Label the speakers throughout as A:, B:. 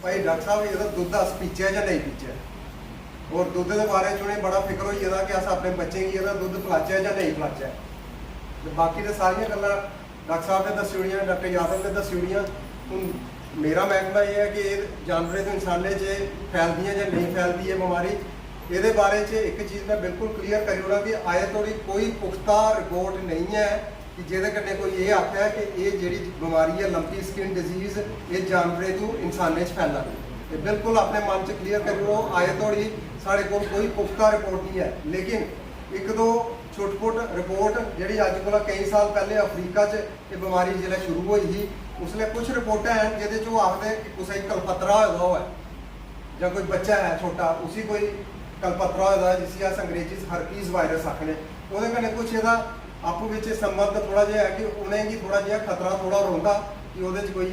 A: भाई डॉक्टर साहब ये दुद्ध अस पीचे जां नहीं पीचे और दुद्ध के बारे च उ'नें बड़ा फिक्र होई गेदा कि अस अपने बच्चे गी एह्दा दुद्ध पिलाचै जां नहीं पिलाचै ते बाकी ते सारियां गल्लां डॉक्टर साहब ने दस्सी ओड़ियां, डॉक्टर यादव ने दस्सी ओड़ियां। हुण मेरा महकमा ये है कि जानवरें तो इंसाने च फैलदी जां नहीं फैलदी है बीमारी, ये बारे च एक चीज़ मैं बिल्कुल क्लीयर करी ओड़ां कि अजे तोड़ी कोई पुख्ता रिपोर्ट नहीं है कि जेह्दे कन्नै कोई ये आखे कि ये जेह्ड़ी बीमारी है लंपी स्किन डिजीज़ ये जानवरें तो इंसाने च फैला दी। बिल्कुल अपने मन च क्लीयर करी ओड़ो, अजे तोड़ी साढ़े कोल कोई पुख्ता रिपोर्ट नहीं है। लेकिन एक दो छुट-पुट रिपोर्ट जेह्ड़ी अज कोला कई साल पहले अफ्रीका च ये बीमारी जिसलै शुरू होई ही उसलै कुछ रिपोर्टां हैं जिहदे च ओह् आखदे कि कुसै कलपतरा होए दा होऐ जां कोई बच्चा है छोटा उसी कोई कलपतरा होए दा जिसी अस अंग्रेजी च हर्पीज वायरस आखने, ओह्दे कन्नै कुछ एह्दा आपूं बिच संबंध थोड़ा जिहा है कि उ'नेंगी थोड़ा जिहा खतरा थोड़ा रौंह्दा कि ओह्दे च कोई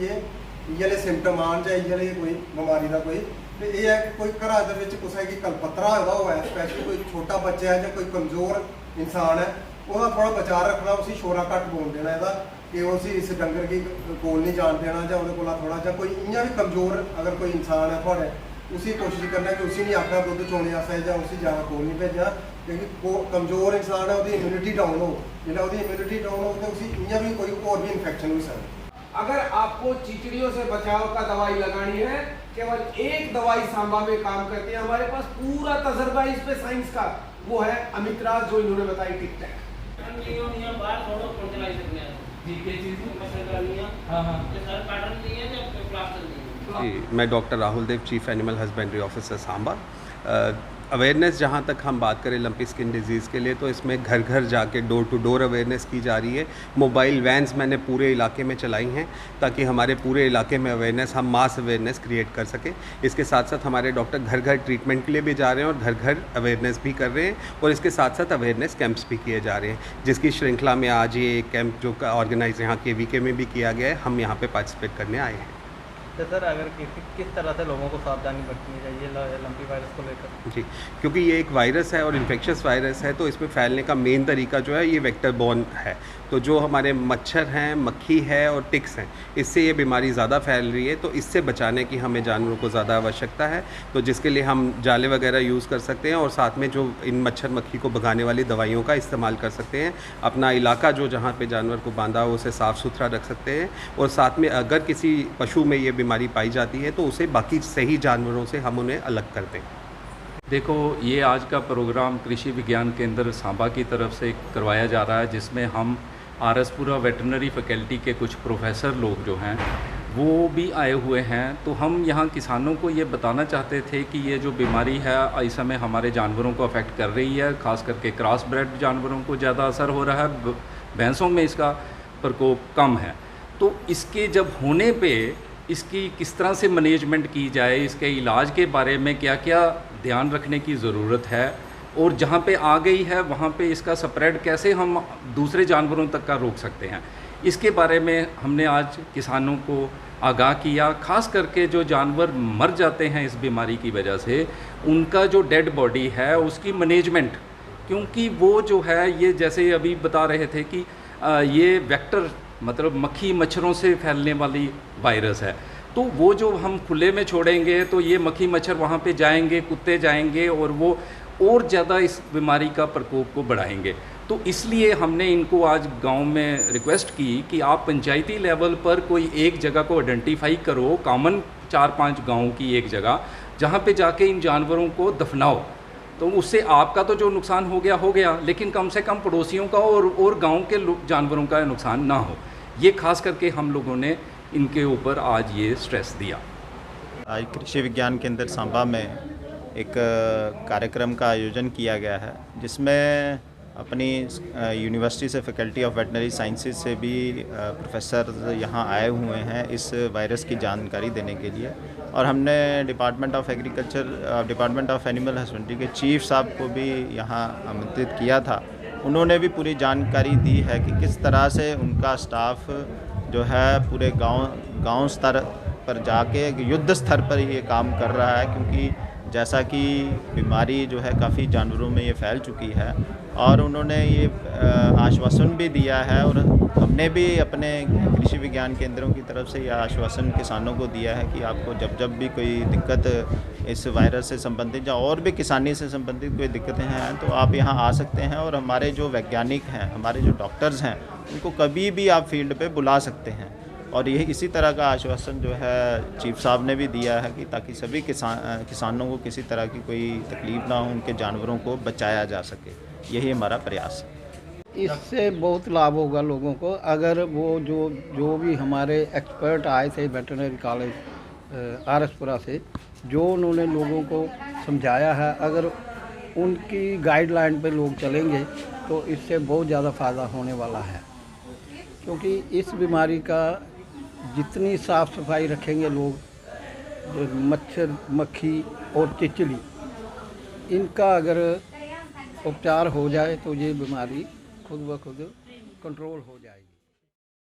A: इ'यै सिम्पटम आन जां इ'यै कोई बीमारी दा कोई ते एह् है कि कोई घरा दे विच कुसै गी कलपतरा होए दा होऐ, स्पैशली कोई छोटा बच्चा है जां कोई कमज़ोर इंसान है, ओह्दा थोड़ा बचाव रखना, उसी शोरा घट्ट बोल देना एह्दा कि उसी इस डंगर गी कोल नहीं जान देना जां ओह्दे कोला थोड़ा जां कोई इ'यां भी कमज़ोर अगर कोई इंसान है थुआढ़े उसी कोशिश करना कि उसी नहीं आखना दुद्ध चोने आस्तै जां उसी ज़्यादा कोल नहीं भेजना क्योंकि कमज़ोर इंसान है उसकी इम्यूनिटी डाउन हो, जिसलै उसकी इम्यूनिटी डाउन हो तो उसी इ'यां भी कोई और भी इन्फेक्शन हो सकता।
B: अगर आपको चिचड़ियों से बचाव का दवाई लगानी है, केवल एक दवाई सांबा में काम करती है, हमारे पास पूरा तजर्बा इस पे साइंस का, वो है अमित राज जो इन्होंने बताई टिक-टैक।
C: जी, मैं doctor Rahul Dev, chief animal husbandry officer Samba. Awareness जहाँ तक हम बात करें लंपी स्किन डिजीज़ के लिए तो इसमें घर घर जाके डोर टू डोर अवेयरनेस की जा रही है। मोबाइल वैन्स मैंने पूरे इलाके में चलाई हैं ताकि हमारे पूरे इलाके में अवेयरनेस, हम मास अवेयरनेस क्रिएट कर सकें। इसके साथ साथ हमारे डॉक्टर घर घर ट्रीटमेंट के लिए भी जा रहे हैं और घर घर अवेयरनेस भी कर रहे हैं और इसके साथ साथ अवेयरनेस कैंप्स भी किए जा रहे हैं, जिसकी श्रृंखला में आज ये कैंप जो ऑर्गेनाइज यहाँ KVK में भी किया गया है, हम यहाँ पर पार्टिसिपेट करने आए हैं।
D: तो सर अगर किस तरह से लोगों को सावधानी बरतनी चाहिए लंपी वायरस को लेकर?
C: जी, क्योंकि ये एक वायरस है और इन्फेक्शियस वायरस है तो इसमें फैलने का मेन तरीका जो है ये वेक्टर बॉर्न है। तो जो हमारे मच्छर हैं, मक्खी है और टिक्स हैं, इससे ये बीमारी ज़्यादा फैल रही है। तो इससे बचाने की हमें जानवरों को ज़्यादा आवश्यकता है, तो जिसके लिए हम जाले वगैरह यूज़ कर सकते हैं और साथ में जो इन मच्छर मक्खी को भगाने वाली दवाइयों का इस्तेमाल कर सकते हैं। अपना इलाका जो जहाँ पे जानवर को बांधा हो उसे साफ़ सुथरा रख सकते हैं और साथ में अगर किसी पशु में ये बीमारी पाई जाती है तो उसे बाकी सही जानवरों से हम उन्हें अलग कर दें।
E: देखो, ये आज का प्रोग्राम कृषि विज्ञान केंद्र सांबा की तरफ से करवाया जा रहा है, जिसमें हम आरएसपुरा वेटरनरी फैकल्टी के कुछ प्रोफेसर लोग जो हैं वो भी आए हुए हैं। तो हम यहाँ किसानों को ये बताना चाहते थे कि ये जो बीमारी है इस समय हमारे जानवरों को अफेक्ट कर रही है, ख़ास करके क्रॉस ब्रेड जानवरों को ज़्यादा असर हो रहा है, भैंसों में इसका प्रकोप कम है। तो इसके जब होने पे इसकी किस तरह से मैनेजमेंट की जाए, इसके इलाज के बारे में क्या क्या ध्यान रखने की ज़रूरत है और जहाँ पे आ गई है वहाँ पे इसका स्प्रेड कैसे हम दूसरे जानवरों तक का रोक सकते हैं, इसके बारे में हमने आज किसानों को आगाह किया। ख़ास करके जो जानवर मर जाते हैं इस बीमारी की वजह से, उनका जो डेड बॉडी है उसकी मैनेजमेंट, क्योंकि वो जो है ये जैसे अभी बता रहे थे कि ये वेक्टर मतलब मक्खी मच्छरों से फैलने वाली वायरस है, तो वो जो हम खुले में छोड़ेंगे तो ये मक्खी मच्छर वहाँ पे जाएंगे, कुत्ते जाएंगे और वो और ज़्यादा इस बीमारी का प्रकोप को बढ़ाएंगे। तो इसलिए हमने इनको आज गांव में रिक्वेस्ट की कि आप पंचायती लेवल पर कोई एक जगह को आइडेंटिफाई करो, कॉमन 4-5 गाँव की एक जगह, जहाँ पे जाके इन जानवरों को दफनाओ। तो उससे आपका तो जो नुकसान हो गया, लेकिन कम से कम पड़ोसियों का और गांव के जानवरों का नुकसान ना हो। ये खास करके हम लोगों ने इनके ऊपर आज ये स्ट्रेस दिया।
F: आज कृषि विज्ञान केंद्र सांबा में एक कार्यक्रम का आयोजन किया गया है, जिसमें अपनी यूनिवर्सिटी से फैकल्टी ऑफ वेटनरी साइंसेज से भी प्रोफेसर यहाँ आए हुए हैं इस वायरस की जानकारी देने के लिए। और हमने department of agriculture, department of animal husbandry के चीफ साहब को भी यहाँ आमंत्रित किया था। उन्होंने भी पूरी जानकारी दी है कि किस तरह से उनका स्टाफ जो है पूरे गांव स्तर पर जाके युद्ध स्तर पर ये काम कर रहा है, क्योंकि जैसा कि बीमारी जो है काफ़ी जानवरों में ये फैल चुकी है। और उन्होंने ये आश्वासन भी दिया है और हमने भी अपने कृषि विज्ञान केंद्रों की तरफ से यह आश्वासन किसानों को दिया है कि आपको जब जब भी कोई दिक्कत इस वायरस से संबंधित या और भी किसानी से संबंधित कोई दिक्कतें हैं तो आप यहाँ आ सकते हैं, और हमारे जो वैज्ञानिक हैं, हमारे जो डॉक्टर्स हैं, उनको कभी भी आप फील्ड पे बुला सकते हैं। और ये इसी तरह का आश्वासन जो है चीफ साहब ने भी दिया है कि ताकि सभी किसानों को किसी तरह की कोई तकलीफ़ ना हो, उनके जानवरों को बचाया जा सके। यही हमारा प्रयास है।
G: इससे बहुत लाभ होगा लोगों को, अगर वो जो भी हमारे एक्सपर्ट आए थे वेटरनरी कॉलेज आरएसपुरा से, जो उन्होंने लोगों को समझाया है, अगर उनकी गाइडलाइन पे लोग चलेंगे तो इससे बहुत ज़्यादा फ़ायदा होने वाला है। क्योंकि इस बीमारी का जितनी साफ़ सफाई रखेंगे लोग, मच्छर, मक्खी और चिचली, इनका अगर उपचार हो जाए तो ये बीमारी खुद ब खुद कंट्रोल हो जाएगी।